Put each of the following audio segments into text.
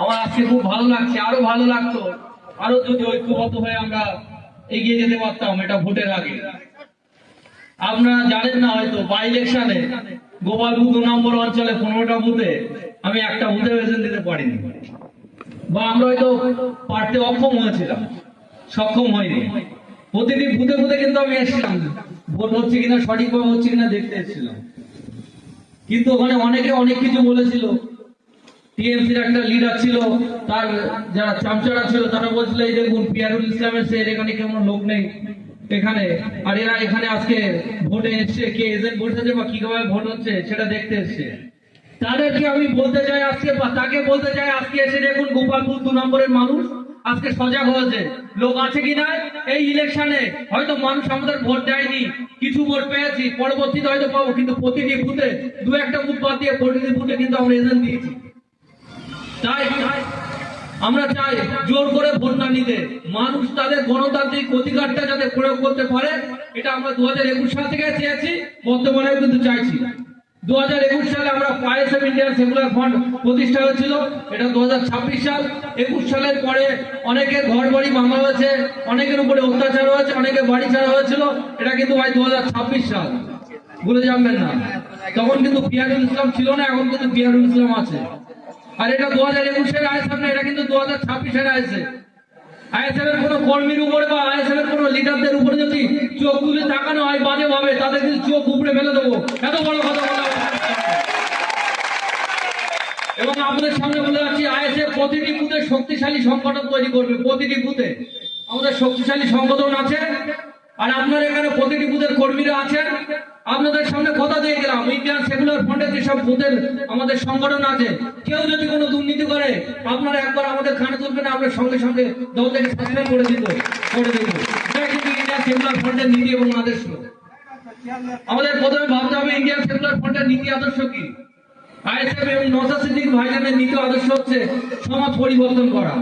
আমার আজকে খুব ভালো লাগছে, আরো ভালো লাগতো আরো যদি ঐক্যবদ্ধ হয়ে আমরা এগিয়ে যেতে পারতাম। এটা ভোটের আগে আপনারা জানেন না হয়তো বাই ইলেকশনে গোপালপুর 2 নম্বর অঞ্চলে 15টা বুথে আমি একটা বুথে এজেন্ট দিতে পারিনি, বা আমরা হয়তো পারতে অক্ষম হয়েছিলাম, সক্ষম হয়নি। প্রতিটি বুথে বুথে কিন্তু আমি এসেছিলাম, ভোট হচ্ছে কিনা সঠিকভাবে হচ্ছে কিনা দেখতে এসেছিলাম। কিন্তু ওখানে অনেকে অনেক কিছু বলেছিল। টিএমসির একটা লিডার ছিল, তার যারা চামচারা ছিল তারা বলছিল এই দেখুন পিয়ারুল ইসলামের সে এখানে কোনো লোক নেই এখানে, আর এরা এখানে আজকে ভোটে এসছে, কে এজেন্ট বসেছে বা কিভাবে ভোট হচ্ছে সেটা দেখতে এসছে। তাদেরকে আমি বলতে চাই আজকে, বা তাকে বলতে চাই আজকে এসে দেখুন গোপালপুর 2 নম্বরের মানুষ আজকে সজাগ হয়েছে। লোক আছে কিনা এই ইলেকশনে হয়তো মানুষ আমাদের ভোট দেয়নি, কিছু ভোট পেয়েছি, পরবর্তীতে হয়তো পাবো, কিন্তু প্রতিটি বুথে 2-1টা বুথ বাদ দিয়ে প্রতিটি বুথে কিন্তু আমরা এজেন্ট দিয়েছি। তাই আমরা চাই জোর করে ভোট না নিতে, মানুষ তাদের গণতান্ত্রিক অধিকারটা যাতে প্রয়োগ করতে পারে, এটা আমরা 2021 সাল থেকে চেয়েছি, বর্তমানেও কিন্তু চাইছি। 2021 সালে আমরা আইএসএফ ইন্ডিয়ান সেকুলার ফ্রন্ট প্রতিষ্ঠা হয়েছিল, এটা 2026 সাল। 21 সালের পরে অনেকের ঘর বাড়ি ভাঙা হয়েছে, অনেকের উপরে অত্যাচার হয়েছে, অনেকের বাড়ি ছাড়া হয়েছিল, এটা কিন্তু ভাই 2026 সাল, ভুলে যাবেন না। তখন কিন্তু পিয়ারুল ইসলাম ছিল না, এখন কিন্তু পিয়ারুল ইসলাম আছে। আর এটা 2021-এর আইএসএফ না, এটা কিন্তু 2026-এর আইএসএফ। আইএসএফ এর কোনো কর্মীর উপরে বা আইএসএফ এর কোনো লিডারদের উপরে যদি চোখ তুলে তাকানো হয় বাজে ভাবে, তাদের কিন্তু চোখ উপরে ফেলে দেবো, এত বড় কথা বলা। এবং আপনাদের সামনে বলে যাচ্ছি, আইএসএফ প্রতিটি বুথে শক্তিশালী সংগঠন তৈরি করবে। প্রতিটি বুথে আমাদের শক্তিশালী সংগঠন আছে, আর আপনার এখানে প্রতিটি বুথের কর্মীরা আছেন। আপনাদের সামনে কথা দিয়ে গেলাম, ইন্ডিয়ান সেকুলার ফ্রন্টের যেসব বুথের আমাদের সংগঠন আছে, কেউ যদি কোনো দুর্নীতি করে আপনারা একবার আমাদের কানে তুলবেন, আমরা সঙ্গে সঙ্গে দল থেকে সাসপেন্ড করে দিব। এটা কিন্তু ইন্ডিয়ান সেকুলার ফ্রন্টের নীতি এবং আদর্শ। আমাদের প্রথমে ভাবতে হবে ইন্ডিয়ান সেকুলার ফ্রন্টের নীতি আদর্শ কি। আইএসএফ এবং নওশাদ সিদ্দিকী ভাইজানের নীতি আদর্শ হচ্ছে সমাজ পরিবর্তন করা।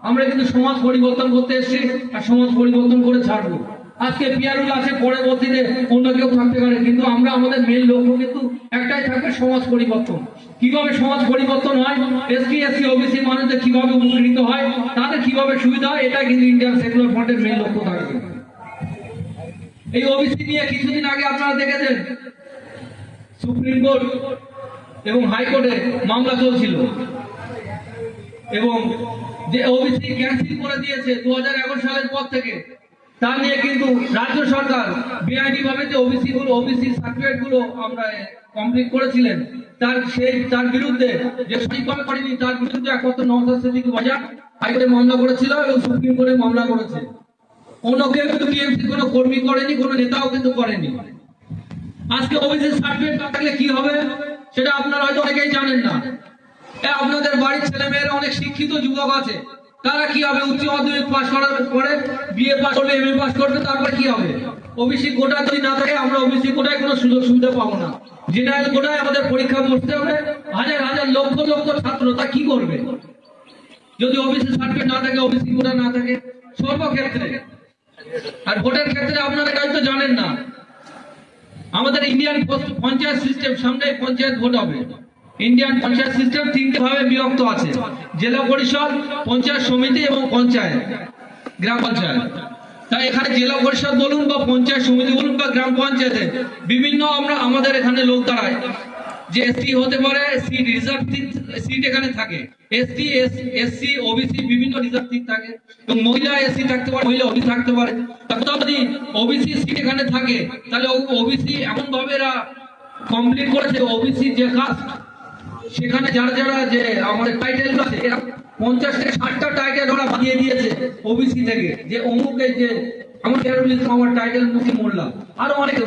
আমরা কিন্তু সমাজ পরিবর্তন করতে এসেছি, আর সমাজ পরিবর্তন করে ছাড়বো। আজকে পিয়ারুল আছে, পরবর্তীতে অন্য কেউ থাকতে পারে, কিন্তু আমরা আমাদের মেন লক্ষ্য কিন্তু একটাই থাকবে, সমাজ পরিবর্তন। কিভাবে সমাজ পরিবর্তন হয়, এসটি এসসি ওবিসি মানুষদের কিভাবে উপকৃত হয়, তাদের কিভাবে সুবিধা হয়, এটা কিন্তু ইন্ডিয়ান সেকুলার ফ্রন্টের মেন লক্ষ্য থাকবে। এই ওবিসি নিয়ে কিছুদিন আগে আপনারা দেখেছেন সুপ্রিম কোর্ট এবং হাইকোর্টে মামলা চলছিল, এবং যে ওবিসি ক্যান্সেল করে দিয়েছে 2011 সালের পর থেকে, তা নিয়ে কিন্তু রাজ্য সরকার বেআইনি ভাবে যে ওবিসি সার্টিফিকেট গুলো আমরা কমপ্লিট করেছিলেন, তার বিরুদ্ধে যে সঠিকভাবে করেনি তার বিরুদ্ধে একমাত্র নওশাদ সিদ্দিকী ভাইজান হাইকোর্টে মামলা করেছিল এবং সুপ্রিম কোর্টে মামলা করেছে। অন্য কেউ কিন্তু টিএমসি কোনো কর্মী করেনি, কোনো নেতাও কিন্তু করেনি। আজকে ওবিসি সার্টিফিকেট না থাকলে কি হবে সেটা আপনারা হয়তো অনেকেই জানেন না। আপনাদের বাড়ির ছেলে মেয়েরা অনেক শিক্ষিত যুবক আছে, তারা কি হবে, উচ্চ মাধ্যমিক পাস করার পরে বিএ পাস করবে, এমএ পাস করবে, তারপর কি হবে? ওবিসি কোটা যদি না থাকে আমরা ওবিসি কোটায় কোনো সুযোগ সুবিধা পাবো না। জেনারেল কোটায় আমাদের পরীক্ষা বসতে হবে, হাজার হাজার লক্ষ লক্ষ ছাত্র, তা কি করবে যদি ওবিসি সার্টিফিকেট না থাকে, ওবিসি কোটা না থাকে সর্বক্ষেত্রে। আর ভোটের ক্ষেত্রে আপনারা হয়তো জানেন না, আমাদের ইন্ডিয়ান পঞ্চায়েত সিস্টেম, সামনে পঞ্চায়েত ভোট হবে। ইন্ডিয়ান পঞ্চায়েত সিস্টেম 3টে ভাবে বিভক্ত আছে, জেলা পরিষদ, পঞ্চায়েত সমিতি এবং পঞ্চায়েত, গ্রাম পঞ্চায়েত। তাই এখানে জেলা পরিষদ বলুন বা পঞ্চায়েত সমিতি বলুন বা গ্রাম পঞ্চায়েতে বিভিন্ন আমাদের এখানে লোক দাঁড়ায়, যে এসটি হতে পারে, সিট রিজার্ভ সিট এখানে থাকে, এসটি এসসি ওবিসি বিভিন্ন রিজার্ভ সিট থাকে, এবং মহিলা এসসি থাকতে পারে, মহিলা ওবিসি থাকতে পারে। যদি ওবিসি সিট এখানে থাকে তাহলে ওবিসি এমন ভাবে এরা কমপ্লিট করেছে, ওবিসি যে কাস্ট সেখানে যারা যারা যে আমাদের টাইটেল আছে, 50 থেকে 60টা টাইটেল ওরা বানিয়ে দিয়েছে ওবিসি থেকে, যে অমুক, যে আমার টাইটেল মুখে মোল্লা, আরো অনেক